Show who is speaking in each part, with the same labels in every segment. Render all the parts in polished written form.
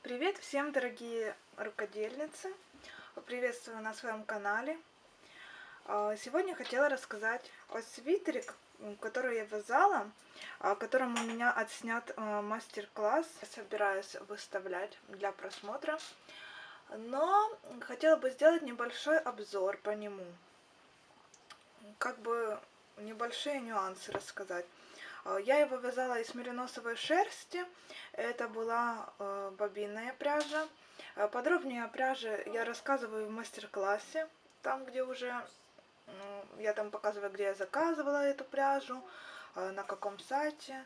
Speaker 1: Привет всем, дорогие рукодельницы! Приветствую на своем канале. Сегодня хотела рассказать о свитере, который я вязала, о котором у меня отснят мастер-класс. Собираюсь выставлять для просмотра, но хотела бы сделать небольшой обзор по нему, как бы небольшие нюансы рассказать. Я его вязала из мериносовой шерсти, это была бобинная пряжа. Подробнее о пряже я рассказываю в мастер-классе, там где уже, я там показываю, где я заказывала эту пряжу, на каком сайте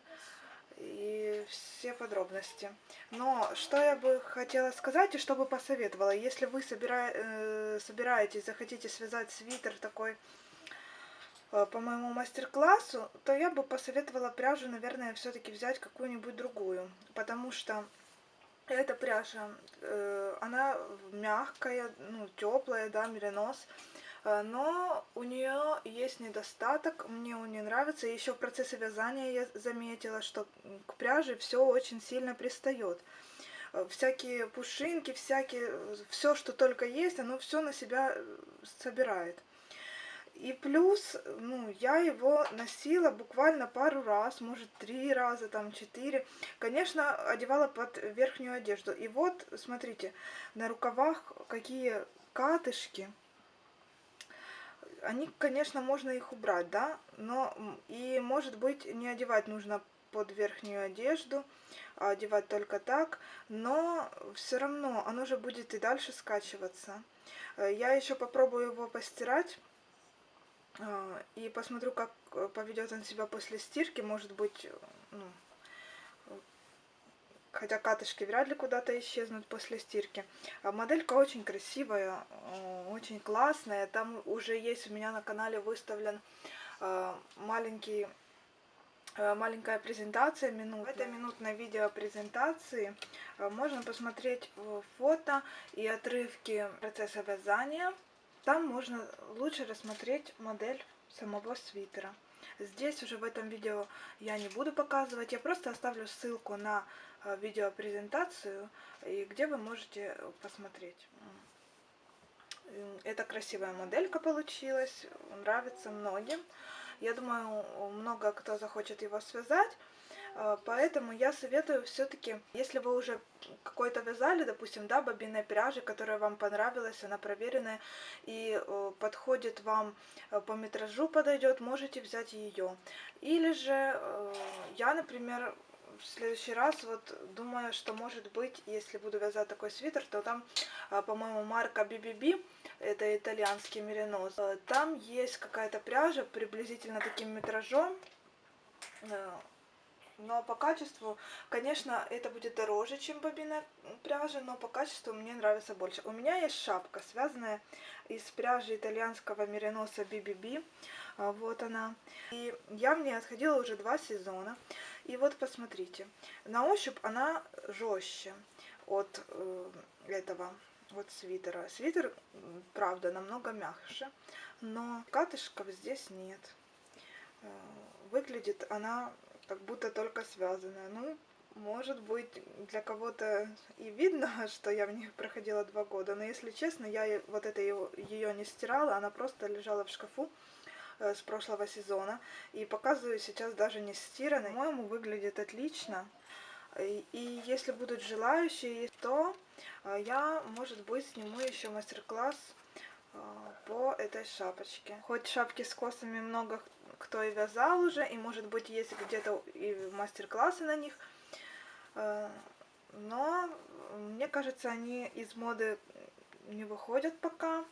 Speaker 1: и все подробности. Но что я бы хотела сказать и что бы посоветовала, если вы собираетесь, захотите связать свитер такой по моему мастер-классу, то я бы посоветовала пряжу, наверное, все-таки взять какую-нибудь другую, потому что эта пряжа, она мягкая, ну, теплая, да, меринос, но у нее есть недостаток, мне он не нравится. Еще в процессе вязания я заметила, что к пряже все очень сильно пристает. Всякие пушинки, все, что только есть, оно все на себя собирает. И плюс, ну, я его носила буквально пару раз, может 3 раза, там 4. Конечно, одевала под верхнюю одежду. И вот, смотрите, на рукавах какие катышки. Они, конечно, можно их убрать, да, но и, может быть, не одевать нужно под верхнюю одежду, а одевать только так, но все равно оно же будет и дальше скачиваться. Я еще попробую его постирать. И посмотрю, как поведет он себя после стирки. Может быть, ну, хотя катышки вряд ли куда-то исчезнут после стирки. Моделька очень красивая, очень классная. Там уже есть у меня на канале выставлен маленькая презентация минутная. В этой минутной видеопрезентации можно посмотреть фото и отрывки процесса вязания. Там можно лучше рассмотреть модель самого свитера. Здесь уже в этом видео я не буду показывать, я просто оставлю ссылку на видеопрезентацию, где вы можете посмотреть. Это красивая моделька получилась, нравится многим. Я думаю, много кто захочет его связать. Поэтому я советую все-таки, если вы уже какой-то вязали, допустим, да, бобинной пряжи, которая вам понравилась, она проверенная и подходит вам по метражу, подойдет, можете взять ее. Или же я, например, в следующий раз вот думаю, что может быть, если буду вязать такой свитер, то там, по-моему, марка BBB, это итальянский меринос, там есть какая-то пряжа приблизительно таким метражом. Но по качеству, конечно, это будет дороже, чем бобинная пряжа, но по качеству мне нравится больше. У меня есть шапка, связанная из пряжи итальянского мериноса BBB. Вот она. И я в ней отходила уже 2 сезона. И вот посмотрите, на ощупь она жестче от этого вот свитера. Свитер, правда, намного мягче, но катышков здесь нет. Выглядит она как будто только связанная. Ну, может быть, для кого-то и видно, что я в них проходила 2 года, но если честно, я вот это ее не стирала, она просто лежала в шкафу с прошлого сезона, и показываю сейчас даже не стиранной. По-моему, выглядит отлично. И если будут желающие, то я, может быть, сниму еще мастер-класс по этой шапочке. Хоть шапки с косами много кто и вязал уже, и может быть есть где-то и мастер-классы на них, но мне кажется, они из моды не выходят пока.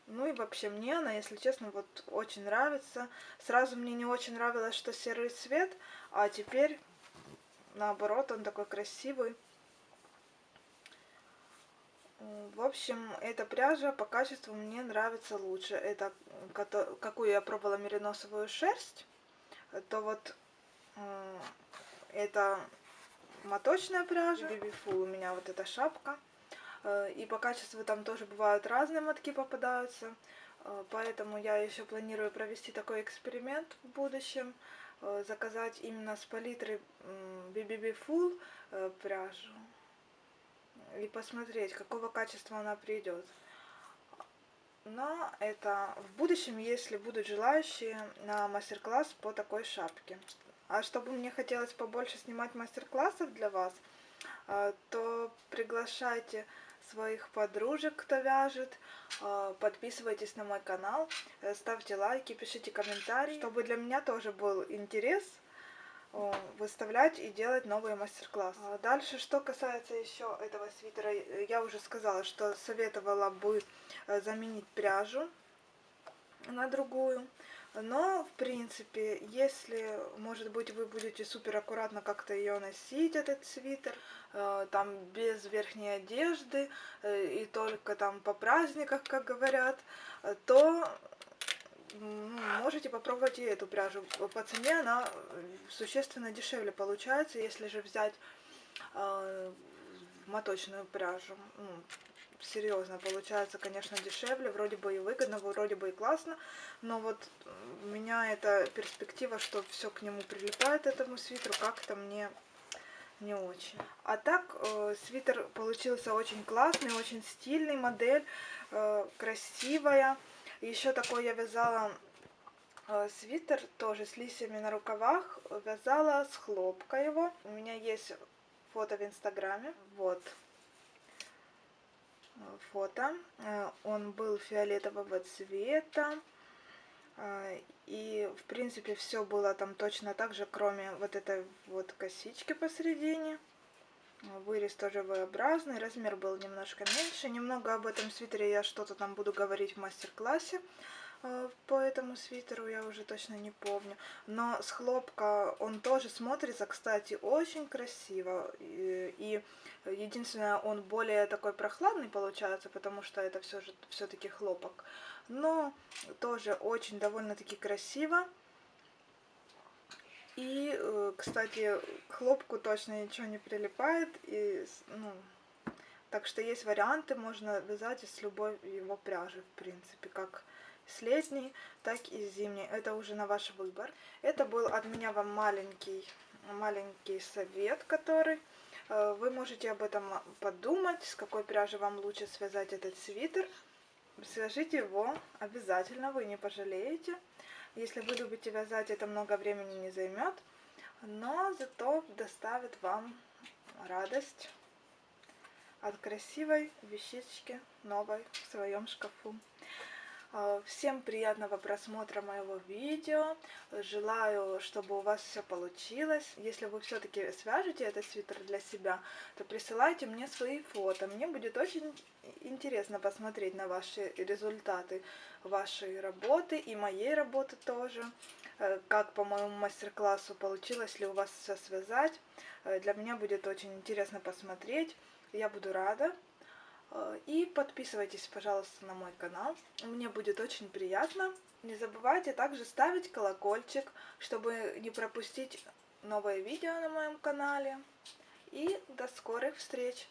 Speaker 1: Ну и вообще мне она, если честно, вот очень нравится. Сразу мне не очень нравилось, что серый цвет, а теперь наоборот он такой красивый. В общем, эта пряжа по качеству мне нравится лучше. Это какую я пробовала мериносовую шерсть, то вот это моточная пряжа. BB Full у меня вот эта шапка. И по качеству там тоже бывают разные мотки попадаются. Поэтому я еще планирую провести такой эксперимент в будущем. Заказать именно с палитры BB Full пряжу. и посмотреть, какого качества она придет. Но это в будущем, если будут желающие, на мастер-класс по такой шапке. А чтобы мне хотелось побольше снимать мастер-классов для вас, то приглашайте своих подружек, кто вяжет, подписывайтесь на мой канал, ставьте лайки, пишите комментарии, чтобы для меня тоже был интерес выставлять и делать новые мастер-классы. Дальше, что касается еще этого свитера, я уже сказала, что советовала бы заменить пряжу на другую. Но, в принципе, если, может быть, вы будете супер аккуратно как-то ее носить, этот свитер, там без верхней одежды и только там по праздникам, как говорят, то можете попробовать и эту пряжу. По цене она существенно дешевле получается, если же взять моточную пряжу. Серьезно, получается, конечно, дешевле, вроде бы и выгодно, вроде бы и классно, но вот у меня эта перспектива, что все к нему прилипает, этому свитеру, как-то мне не очень. А так, свитер получился очень классный, очень стильный, модель красивая. Еще такой я вязала свитер, тоже с лисьями на рукавах, вязала с хлопка его. У меня есть фото в инстаграме, вот фото. Он был фиолетового цвета, и в принципе все было там точно так же, кроме вот этой вот косички посередине. Вырез тоже V-образный, размер был немножко меньше. Немного об этом свитере я что-то там буду говорить в мастер-классе. По этому свитеру я уже точно не помню. Но с хлопка он тоже смотрится, кстати, очень красиво. И единственное, он более такой прохладный получается, потому что это все-таки хлопок. Но тоже очень довольно-таки красиво. И, кстати, к хлопку точно ничего не прилипает. И, так что есть варианты, можно вязать из любой его пряжи, в принципе, как с летней, так и с зимней. Это уже на ваш выбор. Это был от меня вам маленький совет, который вы можете об этом подумать, с какой пряжи вам лучше связать этот свитер. Свяжите его обязательно, вы не пожалеете. Если вы любите вязать, это много времени не займет, но зато доставит вам радость от красивой вещички новой в своем шкафу. Всем приятного просмотра моего видео. Желаю, чтобы у вас все получилось. Если вы все-таки свяжете этот свитер для себя, то присылайте мне свои фото. Мне будет очень интересно посмотреть на ваши результаты вашей работы и моей работы тоже. Как по моему мастер-классу получилось ли у вас все связать. Для меня будет очень интересно посмотреть. Я буду рада. И подписывайтесь, пожалуйста, на мой канал. Мне будет очень приятно. Не забывайте также ставить колокольчик, чтобы не пропустить новые видео на моем канале. И до скорых встреч!